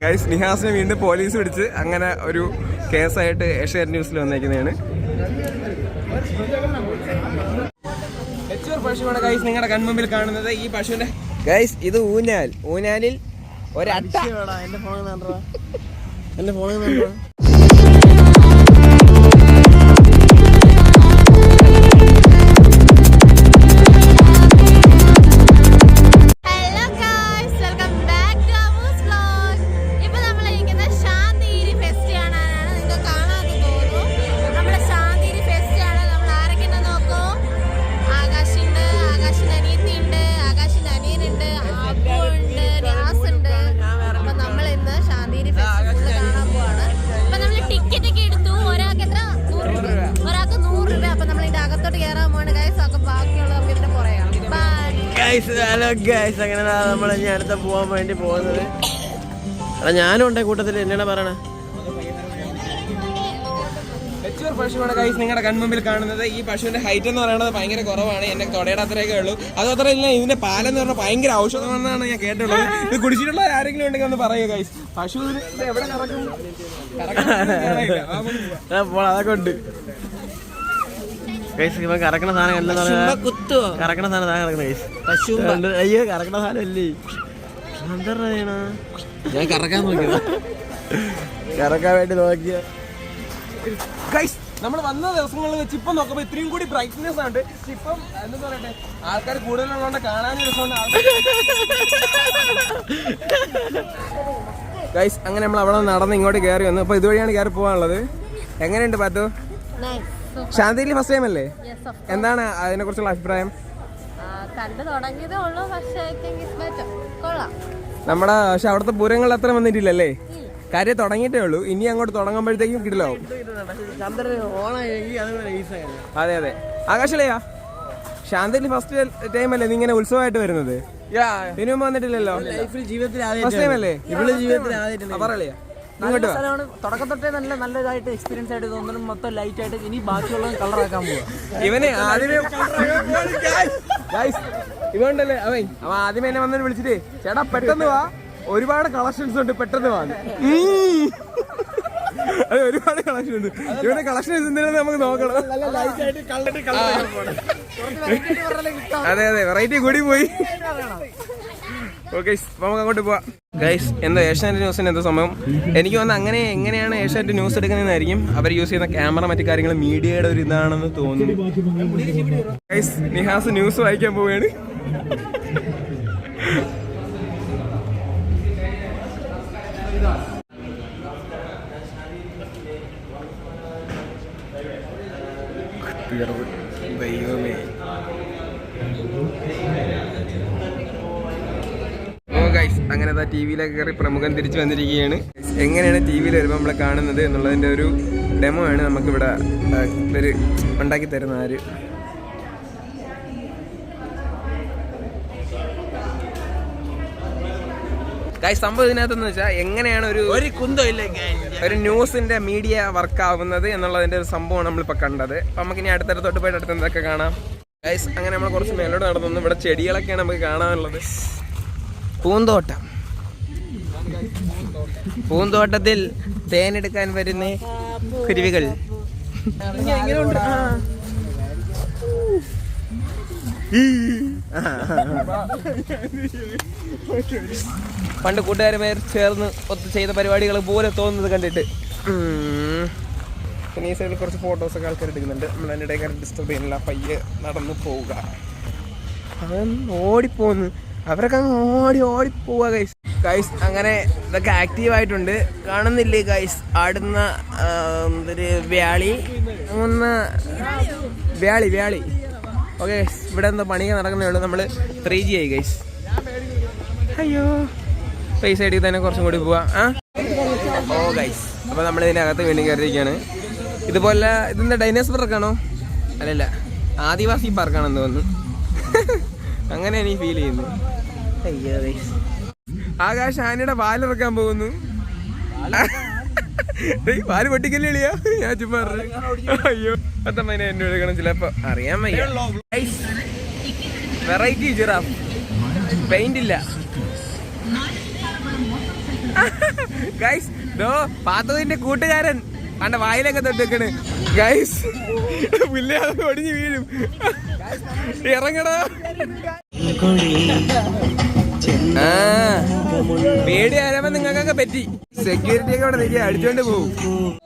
Guys നിഹാസിനെ വീണ്ടും police പിടിച്ച് അങ്ങനെ ഒരു കേസായിട്ട് ഏഷ്യാനെറ്റ് ന്യൂസിൽ വന്നേക്കുന്നതാണ്. പശുവാണ് ഗൈസ് നിങ്ങളുടെ കൺമുമ്പിൽ കാണുന്നത്. ഈ പശുവിന്റെ ഗൈസ് ഇത് ഊഞ്ഞാലിൽ ഒരട്ട. എന്റെ ഫോണിൽ ഹലോ ഗൈസ്, അങ്ങനെ നമ്മൾ ഇനി അടുത്ത പോകാൻ വേണ്ടി പോകുന്നത്. അല്ല ഞാനും ഉണ്ട് കൂട്ടത്തിൽ. എന്നാണ് പറയണേ? പശുവാണ് ഗൈസ് നിങ്ങളുടെ കൺമുമ്പിൽ കാണുന്നത്. ഈ പശുവിന്റെ ഹൈറ്റ് എന്ന് പറയുന്നത് ഭയങ്കര കുറവാണ്. എന്റെ തൊടയുടെ അത്രയൊക്കെ ഉള്ളൂ. അത് മാത്രമല്ല ഇതിന്റെ പാലെന്ന് പറഞ്ഞാൽ ഭയങ്കര ഔഷധമാണെന്നാണ് ഞാൻ കേട്ടുള്ളത്. ഇത് കുടിച്ചിട്ടുള്ള ആരെങ്കിലും ഉണ്ടെങ്കിൽ ഒന്ന് പറയുക ഗൈസ്. പശു എവിടെ അതൊക്കെ ഉണ്ട് കറക്കണ സാധനം കറക്കണ സാധനം അയ്യോ കറക്കണ സാധനം അല്ലേ. എന്താ പറയണ? ഞാൻ കറക്കാൻ നോക്കിയതാ. കറക്കാൻ വേണ്ടി നോക്കിയ നമ്മൾ വന്ന ദിവസങ്ങളിൽ വെച്ച് ഇപ്പം നോക്കുമ്പോ ഇത്രയും കൂടി ബ്രൈറ്റ്നെസ് ആണ്. ഇപ്പം എന്താ പറയട്ടെ, ആൾക്കാർ കൂടുതലുള്ളതുകൊണ്ട് കാണാനും രസമുണ്ട്. ഗൈസ് അങ്ങനെ നമ്മൾ അവിടെ നടന്ന് ഇങ്ങോട്ട് കയറി വന്നു. അപ്പൊ ഇതുവഴിയാണ് കയറി പോകാനുള്ളത്. എങ്ങനെയുണ്ട് പാത്തു? ശാന്തിയിൽ ഫസ്റ്റ് ടൈം അല്ലേ? എന്താണ് അതിനെ കുറിച്ചുള്ള അഭിപ്രായം? നമ്മുടെ പക്ഷെ അവിടുത്തെ പൂരങ്ങൾ അത്ര വന്നിട്ടില്ലല്ലേ? കാര്യം തുടങ്ങിയിട്ടേ ഉള്ളൂ. ഇനി അങ്ങോട്ട് തുടങ്ങുമ്പോഴത്തേക്കും കിടിലാവും. അതെ അതെ. ആകാശലയാ ശാന്തിയിൽ ഫസ്റ്റ് ടൈം അല്ലേ നീ ഇങ്ങനെ ഉത്സവമായിട്ട് വരുന്നത്? ഇതിനു മുമ്പ് വന്നിട്ടില്ലല്ലോ. ഫസ്റ്റ് ടൈം അല്ലേ? പറയലയാ തുടക്കത്തൊട്ടേ നല്ലതായിട്ട് എക്സ്പീരിയൻസ് ആയിട്ട് തോന്നുന്നു. മൊത്തം ലൈറ്റ് ആയിട്ട് ഇനി ബാക്കിയുള്ളത് കളറാക്കാൻ പോവാ. ഇവനെ ആദ്യമേ ഇവണ്ടല്ലേ അവൻ ആദ്യമേ എന്നെ വന്നിട്ട് വിളിച്ചിട്ടേ ചേട്ടാ പെട്ടെന്ന് വാ, ഒരുപാട് കളക്ഷൻസ് ഉണ്ട്, പെട്ടെന്ന് വാ. അതെ ഒരുപാട് കളക്ഷൻ ഉണ്ട്. ഇവന്റെ കളക്ഷൻ എന്തിനാ നമുക്ക് നോക്കണം. അതെ അതെ വെറൈറ്റി കൂടി പോയി. ഓക്കെ നമുക്ക് അങ്ങോട്ട് പോവാം. ഗൈസ് എന്താ ഏഷ്യാനെറ്റ് ന്യൂസിന് എന്താ സംഭവം? എനിക്ക് തോന്നുന്നു അങ്ങനെ എങ്ങനെയാണ് ഏഷ്യാനെറ്റ് ന്യൂസ് എടുക്കുന്നതെന്നായിരിക്കും. അവർ യൂസ് ചെയ്യുന്ന ക്യാമറ മറ്റു കാര്യങ്ങൾ മീഡിയയുടെ ഒരു ഇതാണെന്ന് തോന്നുന്നു. ഗൈസ് നിഹാസ് ന്യൂസ് വായിക്കാൻ പോവുകയാണ്. ദൈവമേ. അങ്ങനെ ടി വിയിലൊക്കെ കയറി പ്രമുഖൻ തിരിച്ചു വന്നിരിക്കുകയാണ്. എങ്ങനെയാണ് ടി വിയിൽ വരുമ്പോൾ നമ്മളെ കാണുന്നത് എന്നുള്ളതിൻ്റെ ഒരു ഡെമോ ആണ് നമുക്കിവിടെ ഇവർ ഉണ്ടാക്കി തരുന്ന ആര്. സംഭവം ഇതിനകത്തെന്ന് വെച്ചാൽ എങ്ങനെയാണ് ഒരു ന്യൂസിന്റെ മീഡിയ വർക്ക് ആവുന്നത് എന്നുള്ളതിന്റെ ഒരു സംഭവമാണ് നമ്മളിപ്പോൾ കണ്ടത്. അപ്പം നമുക്കിനി അടുത്തടുത്തോട്ട് പോയിട്ട് അടുത്ത് എന്തൊക്കെ കാണാം. ഗൈസ് അങ്ങനെ നമ്മൾ കുറച്ച് മേലോട്ട് നടന്നു. ഇവിടെ ചെടികളൊക്കെയാണ് നമുക്ക് കാണാനുള്ളത്. പൂന്തോട്ടത്തിൽ തേനെടുക്കാൻ വരുന്ന കുരുവികൾ. പണ്ട് കൂട്ടുകാരുമാർ ചേർന്ന് ഒത്ത് ചെയ്ത പരിപാടികൾ പോലെ തോന്നുന്നത് കണ്ടിട്ട്. പിന്നെ ഈ സൈഡിൽ കുറച്ച് ഫോട്ടോസൊക്കെ ആൾക്കാർ എടുക്കുന്നുണ്ട്. നമ്മൾ അതിൻ്റെ ഇടയിൽ ഡിസ്റ്റർബ് ചെയ്യുന്നില്ല. പയ്യെ നടന്ന് പോവുക. അതൊന്ന് ഓടിപ്പോന്ന് അവരൊക്കെ അങ്ങ് ഓടിപ്പോവുക. ഗൈസ് അങ്ങനെ ഇതൊക്കെ ആക്റ്റീവായിട്ടുണ്ട്. കാണുന്നില്ലേ ഗൈസ് ആടുന്ന എന്തൊരു വ്യാളി വ്യാളി. ഓക്കെ ഇവിടെ എന്താ പണിയൊക്കെ നടക്കുന്നേ ഉള്ളൂ. നമ്മൾ 3G ആയി ഗൈസ്. അയ്യോ ഈ സൈഡിൽ തന്നെ കുറച്ചും കൂടി പോവാം. ഓ ഗൈസ് അപ്പോൾ നമ്മൾ ഇതിൻ്റെ അകത്ത് വേണ്ടി കയറിയിരിക്കുകയാണ്. ഇതുപോലെ ഇതെന്താ ഡൈനോസർ പാർക്കാണോ? അല്ലല്ല ആദിവാസി പാർക്കാണെന്ന് തോന്നുന്നു. അങ്ങനെയാണ് ഈ ഫീൽ ചെയ്യുന്നത്. അയ്യോ ഗൈസ് ആകാശ് ആനയുടെ പാലിറക്കാൻ പോകുന്നു. പാല് പൊട്ടിക്കല്ലിയാ ഞാൻ ചുമ്മാ. അയ്യോ പത്തമ്മനെ എന്നെ എടുക്കണം ചിലപ്പോ അറിയാൻ വയ്യ. വെറൈറ്റി ജിറാഫ് പെയിന്റ് ഇല്ല. ഗൈസ് ദോ പാത്തതിന്റെ കൂട്ടുകാരൻ അണ്ട വായിലൊക്കെ തൊട്ടിക്കണ് ഗൈസ്. പുല്ല് അത് ഒടിഞ്ഞു വീഴും. ഇറങ്ങടാ. പേടി ആരാമ നിങ്ങൾക്കൊക്കെ പറ്റി. സെക്യൂരിറ്റി ഒക്കെ അവിടെ നിൽക്കുക, അടിച്ചോണ്ട് പോകും.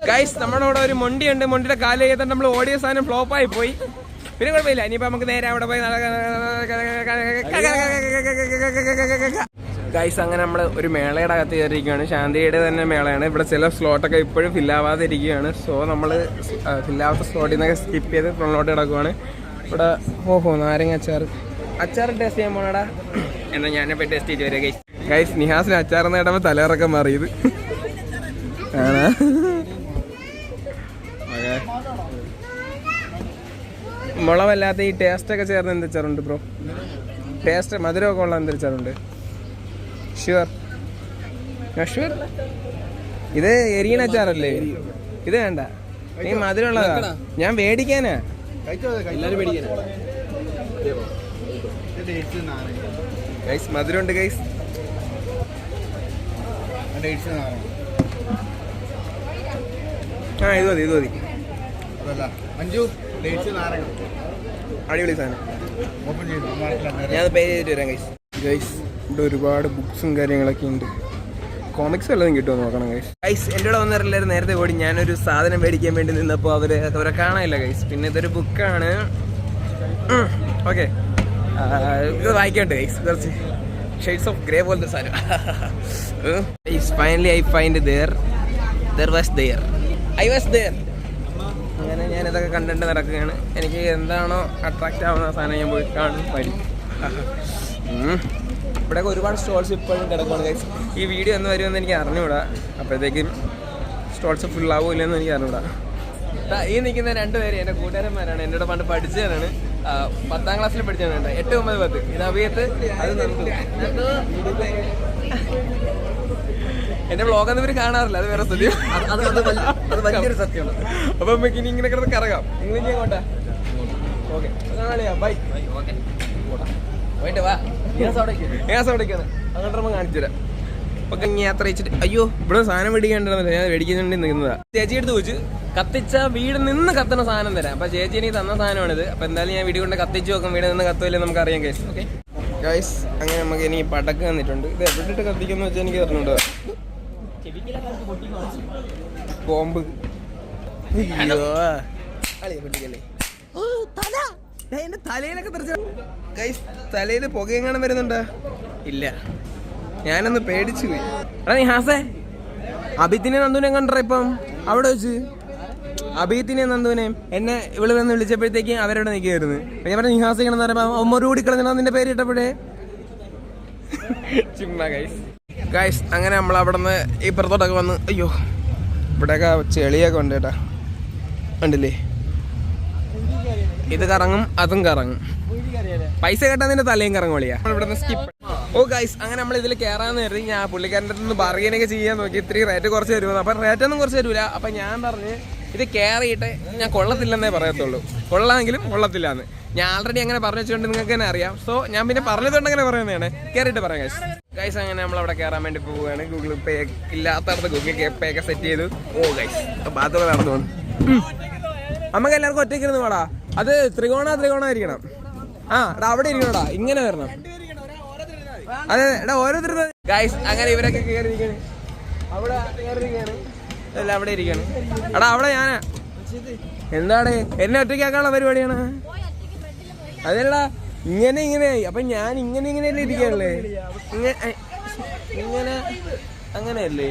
ഗൈസ് നമ്മുടെ അവിടെ ഒരു മൊണ്ടിയുണ്ട്. മൊണ്ടിയുടെ കാല് ചെയ്തിട്ട് നമ്മൾ ഓടിയ സാധനം ഫ്ലോപ്പായി പോയി. പിന്നെ കുഴപ്പമില്ല, ഇനിയിപ്പോ നമുക്ക് നേരെ അവിടെ പോയി. ഗൈസ് അങ്ങനെ നമ്മൾ ഒരു മേളയുടെ അകത്ത് കയറിയിരിക്കുകയാണ്. ശാന്തിയുടെ തന്നെ മേളയാണ്. ഇവിടെ ചില സ്ലോട്ടൊക്കെ ഇപ്പോഴും ഫില്ലാവാതെ ഇരിക്കുകയാണ്. സോ നമ്മൾ ഫില്ലാവാത്ത സ്ലോട്ടിൽ നിന്നൊക്കെ സ്കിപ്പ് ചെയ്ത് ഫ്രണ്ടിലോട്ട് കിടക്കുവാണ്. ഇവിടെ നാരങ്ങ അച്ചാർ ടേസ്റ്റ് ചെയ്യാൻ പോണടാ. എന്നാൽ ഞാനിപ്പോൾ ടേസ്റ്റ് ചെയ്ത് വരാം ഗൈസ്. ഗൈസ് നിഹാസിന് അച്ചാർ നേടുമ്പോൾ തലയിറക്കം മാറിയത് ആണോ? മുളവല്ലാത്ത ഈ ടേസ്റ്റൊക്കെ ചേർന്ന് എന്ത് അച്ചാറുണ്ട് ബ്രോ? ടേസ്റ്റ് മധുരമൊക്കെ ഉള്ള എന്ത് അച്ചാറുണ്ട്? Sure sure. ഇത് എരിയണ അച്ചാറല്ലേ? ഇത് വേണ്ട, നീ മധുരമുള്ളതാ. ഞാൻ മേടിക്കാനാ. ഗൈസ് മധുരമുണ്ട് ഗൈസ്. ആ ഇത് മതി, ഇത് മതി. അടിപൊളി സാധനം. ഞാൻ പേ ചെയ്തിട്ട് വരാം ഗൈസ്. ഗൈസ് ഇവിടെ ഒരുപാട് ബുക്സും കാര്യങ്ങളൊക്കെ ഉണ്ട്. കോമിക്സ് വല്ലതും കിട്ടുമോ നോക്കണം ഗൈസ്. ഗൈസ് എൻ്റെ കൂടെ വന്നിട്ടില്ലായിരുന്നു നേരത്തെ ഓടി. ഞാനൊരു സാധനം മേടിക്കാൻ വേണ്ടി നിന്നപ്പോൾ അവരെ കാണാനില്ല ഗൈസ്. പിന്നെ ഇതൊരു ബുക്കാണ്. ഓക്കെ, ഇത് വായിക്കട്ടെ ഗൈസ്. കുറച്ച് ഷെയ്ഡ്സ് ഓഫ് ഗ്രേ പോലത്തെ സാധനം. Finally I find there was there. I was there. അങ്ങനെ ഞാനിതൊക്കെ കണ്ടിട്ട് നടക്കുകയാണ്. എനിക്ക് എന്താണോ അട്രാക്റ്റ് ആവുന്ന സാധനം ഞാൻ പോയി കാണും, പഠിക്കും. ഇവിടെയൊക്കെ ഒരുപാട് സ്റ്റോൾസ് ഇപ്പോഴും കിടക്കുകയാണ് ഗൈസ്. ഈ വീഡിയോ എന്ന് വരുമെന്ന് എനിക്ക് അറിഞ്ഞുകൂടാ. അപ്പോഴത്തേക്കും സ്റ്റോൾസ് ഫുൾ ആവില്ലെന്ന് എനിക്ക് അറിഞ്ഞുകൂടാ. ഈ നിൽക്കുന്ന രണ്ടുപേര് എൻ്റെ കൂട്ടുകാരന്മാരാണ്. എന്നോട് പണ്ട് പഠിച്ചതാണ്. 10ാം ക്ലാസ്സിൽ പഠിച്ചതാണ്. 8, 9, 10. ഇത് അഭിയത്ത്, അത് നന്ദു. എന്റെ വ്ളോഗൊന്നും ഇവർ കാണാറില്ല, അത് വേറെ സത്യം. അത് വലിയൊരു സത്യമാണ്. അപ്പൊ നമുക്ക് ഇനി ഇങ്ങനെ കിടന്ന് കറങ്ങാം. നിങ്ങൾ ഇനി അങ്ങോട്ടാ? ഓക്കെ, കാണാളിയാ. ബൈ. പോയിട്ട് വാ. അങ്ങോട്ട് കാണിച്ചു തരാം. അപ്പൊ യാത്ര അയച്ചിട്ട് അയ്യോ ഇവിടെ സാധനം മേടിക്കാണ്ടല്ലോ. ഞാൻ മേടിക്കുന്നുണ്ട് നിൽക്കുന്നതാ. ചേച്ചി എടുത്ത് ചോദിച്ചു കത്തിച്ച വീട് നിന്ന് കത്തുന്ന സാധനം തരാം. അപ്പൊ ചേച്ചി എനിക്ക് തന്ന സാധനമാണിത്. അപ്പൊ എന്തായാലും ഞാൻ വീട് കൊണ്ട് കത്തിച്ച് നോക്കാം. വീട് നിന്ന് കത്തുമല്ലേ നമുക്ക് അറിയാം ഗൈസ്. ഓക്കെ ഗൈസ്, അങ്ങനെ നമുക്ക് ഇനി പടക്ക് തന്നിട്ടുണ്ട്. ഇത് എവിടെയിട്ട് കത്തിക്കുന്ന വെച്ചാൽ എനിക്ക് അറിഞ്ഞുണ്ടോ? ബോംബ്. എന്റെ തലയിലൊക്കെ ഗൈസ്, തലയിൽ പുകയെങ്ങാനും വരുന്നുണ്ടോ? ഇല്ല, ഞാനൊന്ന് പേടിച്ചു പോയി. എടാ നീ ഹാസേ, അഭിത്തിനെ നന്ദുവിനെ കണ്ടറ ഇപ്പം അവിടെ വെച്ച്. അഭിത്തിനെയും നന്ദുവിനെയും എന്നെ ഇവിടെ വന്ന് വിളിച്ചപ്പോഴത്തേക്കും അവരവിടെ നിൽക്കുകയായിരുന്നു. ഞാൻ പറഞ്ഞ നിഹാസിക്കണമെന്ന് പറയുമ്പോൾ ഒമ്മൊരു കൂടി കളഞ്ഞാ നിന്റെ പേര് ഇട്ടപ്പോഴേ ചുമ്മാ ഗൈസ്. ഗൈസ് അങ്ങനെ നമ്മൾ അവിടെ നിന്ന് ഈ പുറത്തോട്ടൊക്കെ വന്ന് അയ്യോ ഇവിടെയൊക്കെ ചെളിയൊക്കെ ഉണ്ട് കേട്ടാ. ഉണ്ടല്ലേ, ഇത് കറങ്ങും അതും കറങ്ങും. പൈസ കേട്ടാ നിന്റെ തലയും കറങ്ങോളിയാ. ഇവിടെ നിന്ന് സ്കിപ്പ്. ഓ ഗൈസ്, അങ്ങനെ നമ്മൾ ഇതിൽ കയറാന്ന് കരുതി. ഞാൻ പുള്ളിക്കാരൻ്റെ അടുത്ത് ബാർഗൈനൊക്കെ ചെയ്യാൻ നോക്കി. ഇത്രയും റേറ്റ് കുറച്ച് തരുമെന്ന്. അപ്പം റേറ്റൊന്നും കുറച്ച് തരൂല. അപ്പം ഞാൻ പറഞ്ഞ് ഇത് കയറിയിട്ട് ഞാൻ കൊള്ളത്തില്ലെന്നേ പറയത്തുള്ളൂ. കൊള്ളാമെങ്കിലും കൊള്ളത്തില്ലാന്ന് ഞാൻ ആൾറെഡി അങ്ങനെ പറഞ്ഞു വെച്ചുകൊണ്ട് നിങ്ങൾക്ക് തന്നെ അറിയാം. സോ ഞാൻ പിന്നെ പറഞ്ഞതുകൊണ്ട് അങ്ങനെ പറയുന്നതാണ്. കയറിയിട്ട് പറയാം ഗൈസ്. ഗൈസ് അങ്ങനെ നമ്മളവിടെ കയറാൻ വേണ്ടി പോവുകയാണ്. ഗൂഗിൾ പേ ഇല്ലാത്തടത്ത് ഗൂഗിൾ പേ ഒക്കെ സെറ്റ് ചെയ്തു. ഓ ഗൈസ്, ബാത്റൂം നടന്നു പോകുന്നു. നമുക്ക് എല്ലാവർക്കും ഒറ്റയ്ക്കിരുന്ന് പോടാ. അത് ത്രികോണായിരിക്കണം. ആ എടാ അവിടെ ഇരിക്കണോടാ, ഇങ്ങനെ വരണം. അതെ എടാ ഓരോരുത്തർ. ഗൈസ് അങ്ങനെ ഇവരൊക്കെ കയറിയിരിക്കാണ്. അവിടെ കയറിയിരിക്കാണ്. അല്ല അവിടെ ഇരിക്കാണ്. എടാ അവിടെ ഞാനാ. എന്താണ് എന്നെ ഒറ്റയ്ക്കാക്കാനുള്ള പരിപാടിയാണ്? അതല്ല ഇങ്ങനെ അപ്പൊ ഞാൻ ഇങ്ങനെയല്ലേ ഇരിക്കാനല്ലേ? ഇങ്ങനെ അങ്ങനെയല്ലേ?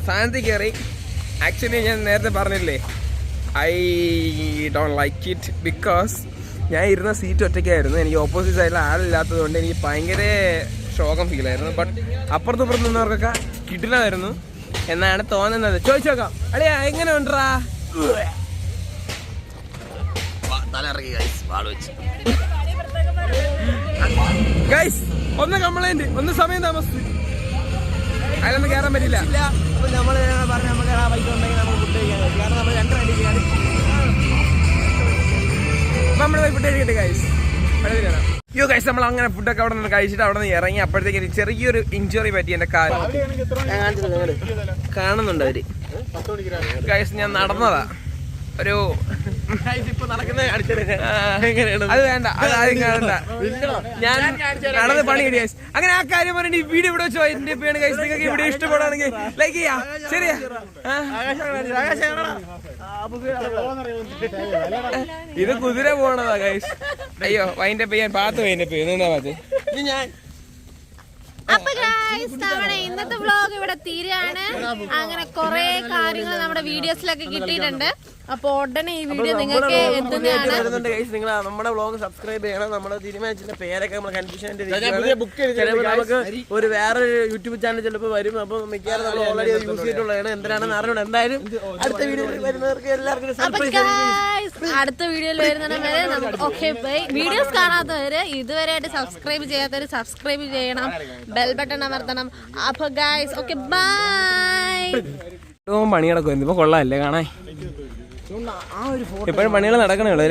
സാധനത്തിൽ കയറി. ആക്ച്വലി ഞാൻ നേരത്തെ പറഞ്ഞില്ലേ, I don't like it because ഞാൻ ഇരുന്ന സീറ്റ് ഒറ്റയ്ക്കായിരുന്നു. എനിക്ക് ഓപ്പോസിറ്റ് സൈഡിൽ ആളില്ലാത്തത് കൊണ്ട് എനിക്ക് ഭയങ്കര ശോകം ഫീലായിരുന്നു. ബട്ട് അപ്പുറത്തും നിന്നവർക്കൊക്കെ കിടിലമായിരുന്നു. എന്നാണ് തോന്നുന്നത്. ചോദിച്ചു നോക്കാം. അളിയാ എങ്ങനെ ഉണ്ടാ? ഗൈസ് ഒന്ന് കംപ്ലൈന്റ്, ഒന്ന് സമയം താമസിച്ചു, അതിലൊന്നും കയറാൻ പറ്റില്ല. നമ്മൾ പറഞ്ഞ നമുക്ക് ആ പൈസ ഉണ്ടെങ്കിൽ നമുക്ക് ഫുഡ് കഴിക്കാൻ പറ്റും. കാരണം നമ്മൾ 2 വണ്ടി ചെയ്യാൻ നമ്മൾ പോയി ഫുഡ് കഴിക്കട്ടെ ഗൈസ്. യോ ഗൈസ്, നമ്മൾ അങ്ങനെ ഫുഡൊക്കെ അവിടെ നിന്ന് കഴിച്ചിട്ട് അവിടെ നിന്ന് ഇറങ്ങി. അപ്പോഴത്തേക്ക് ചെറിയൊരു ഇഞ്ചുറി പറ്റി എന്റെ കാല്. കാണുന്നുണ്ട് അവര് ഗൈസ്. ഞാൻ നടന്നതാ ഒരു അത് വേണ്ട, അത് ആദ്യം കാണണ്ട. ഞാൻ നടന്ന് പണി കിട്ടി ഗൈസ്. അങ്ങനെ ആ കാര്യം പറഞ്ഞിട്ട് ഈ വീഡിയോ ഇവിടെ വെച്ച് എന്റെ പേണ് ഗൈസ്. നിങ്ങൾക്ക് ഈ വീഡിയോ ഇഷ്ടപ്പെടുകയാണെങ്കിൽ ലൈക്ക് ചെയ്യാം. ശരിയാ, ഇത് കുതിര പോണതാ ഗൈസ്. അയ്യോ വൈൻഡപ്പ് ചെയ്യാൻ പാത്ത് വൈൻഡപ്പ് ചെയ്യുന്ന പാത്ത്. അപ്പൊ ഇന്നത്തെ വ്ലോഗ് ഇവിടെ തീരാണ്. അങ്ങനെ കുറെ കാര്യങ്ങൾ നമ്മുടെ വീഡിയോസിലൊക്കെ കിട്ടിയിട്ടുണ്ട്. അപ്പൊ ഉടനെ ഈ വീഡിയോ നിങ്ങൾക്ക് എത്തുന്നതാണ്. നിങ്ങൾ നമ്മുടെ വ്ലോഗ് സബ്സ്ക്രൈബ് ചെയ്യണം. നമ്മുടെ തീരുമാനിച്ചിന്റെ പേരൊക്കെ നമ്മൾ കൺഫ്യൂഷൻ നമുക്ക് ഒരു വേറെ യൂട്യൂബ് ചാനൽ ചിലപ്പോൾ വരും. അപ്പൊ മിക്കവാറും നമ്മൾ ഓൾറെഡി യൂസ് ചെയ്തിട്ടുള്ളതാണ്. എന്തിനാണെന്ന് അറിയണം. എന്തായാലും അടുത്ത വീഡിയോയിൽ വരുന്നവർക്ക് എല്ലാവർക്കും അടുത്ത വീഡിയോയിൽ വരുന്നതിന് വരെ നമുക്ക് ഓക്കെ ബൈ. വീഡിയോസ് കാണാത്തവര് ഇതുവരെയായിട്ട് സബ്സ്ക്രൈബ് ചെയ്യാത്തവര് സബ്സ്ക്രൈബ് ചെയ്യണം, ബെൽ ബട്ടൺ അമർത്തണം. അപ്പൊ ഗൈസ് ഓക്കെ ബൈ. പണികളൊക്കെ ഇപ്പൊ കൊള്ളാല്ലേ കാണാൻ. ഇപ്പോഴും പണികൾ നടക്കണേ ഉള്ളൂ.